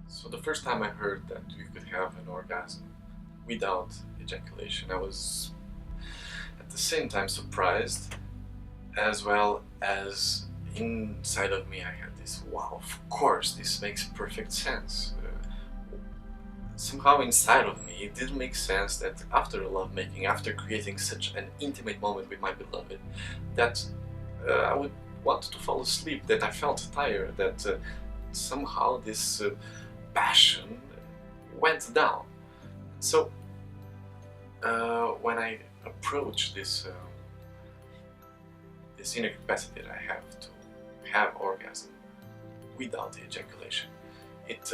So the first time I heard that we could have an orgasm without ejaculation, I was at the same time surprised, as well as inside of me I had this, wow, of course, this makes perfect sense. Somehow inside of me it didn't make sense that after lovemaking, after creating such an intimate moment with my beloved, that I would want to fall asleep, that I felt tired, that somehow this passion went down. So when I approach this inner capacity that I have to have orgasm without the ejaculation, it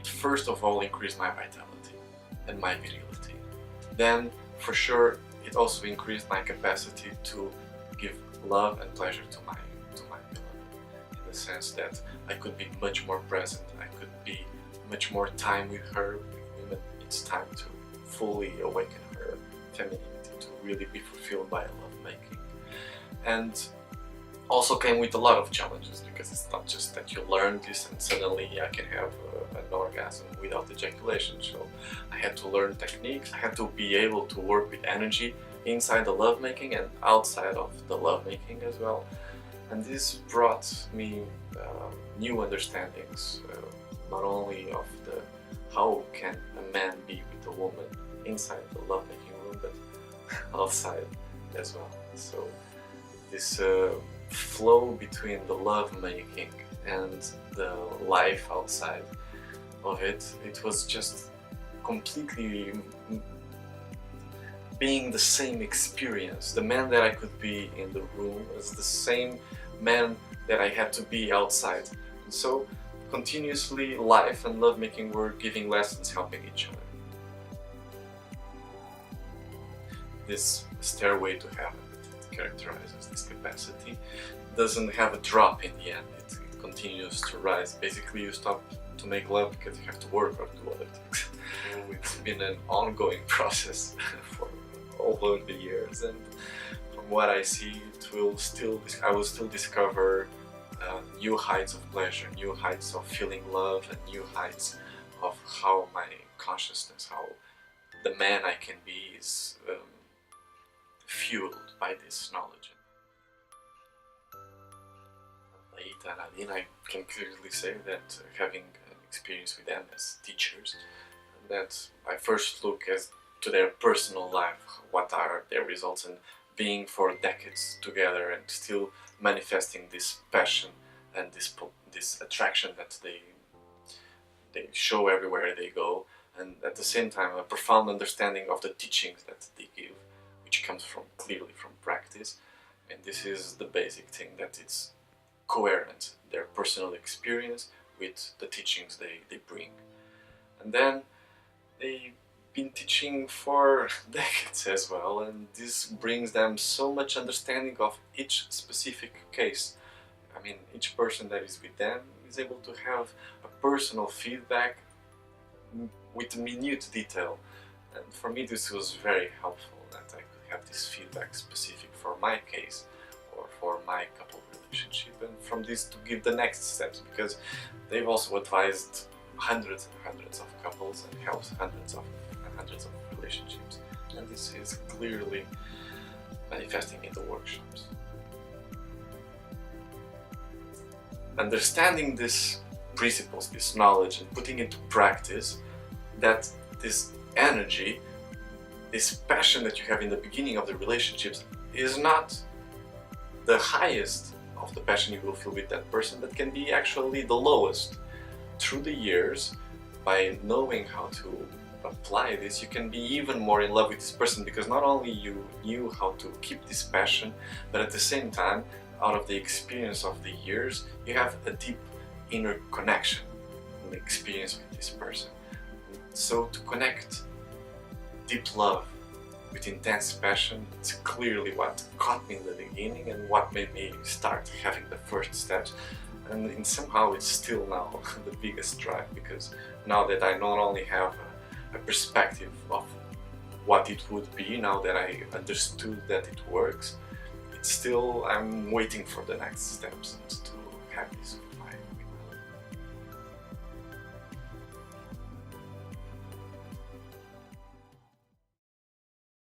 first of all increased my vitality and my virility. Then, for sure, it also increased my capacity to give love and pleasure to my beloved, in the sense that I could be much more present, I could be much more time with her. When it's time to fully awaken her femininity, to really be fulfilled by lovemaking. And also came with a lot of challenges, because it's not just that you learn this and suddenly I can have an orgasm without ejaculation. So I had to learn techniques, I had to be able to work with energy inside the lovemaking and outside of the lovemaking as well. And this brought me new understandings, not only of how can a man be with a woman inside the lovemaking room, but outside as well. So this flow between the lovemaking and the life outside of it was just completely being the same experience. The man that I could be in the room was the same man that I had to be outside. And so continuously life and lovemaking were giving lessons, helping each other. This stairway to heaven that characterizes this capacity doesn't have a drop in the end. It continues to rise. Basically, you stop to make love because you have to work or do other things. It's been an ongoing process for over the years, and from what I see, I will still discover new heights of pleasure, new heights of feeling love, and new heights of how my consciousness, how the man I can be is fueled by this knowledge. Later, Nadine, I can clearly say that having an experience with them as teachers, that I first look to their personal life, what are their results, and being for decades together and still manifesting this passion and this attraction that they show everywhere they go, and at the same time a profound understanding of the teachings that they give, which comes clearly from practice. And this is the basic thing, that it's coherent, their personal experience with the teachings they bring. And then they've been teaching for decades as well, and this brings them so much understanding of each specific case. I mean, each person that is with them is able to have a personal feedback with minute detail. And for me this was very helpful, that I could have this feedback specific for my case or for my couple relationship, and from this to give the next steps, because they've also advised hundreds and hundreds of couples and helped hundreds of relationships, and this is clearly manifesting in the workshops. Understanding these principles, this knowledge, and putting into practice, that this energy, this passion that you have in the beginning of the relationships is not the highest of the passion you will feel with that person, that can be actually the lowest. Through the years, by knowing how to apply this, you can be even more in love with this person, because not only you knew how to keep this passion, but at the same time, out of the experience of the years, you have a deep inner connection and experience with this person. So to connect deep love with intense passion, it's clearly what caught me in the beginning and what made me start having the first steps. And somehow it's still now the biggest drive, because now that I not only have a perspective of what it would be, now that I understood that it works, it's still, I'm waiting for the next steps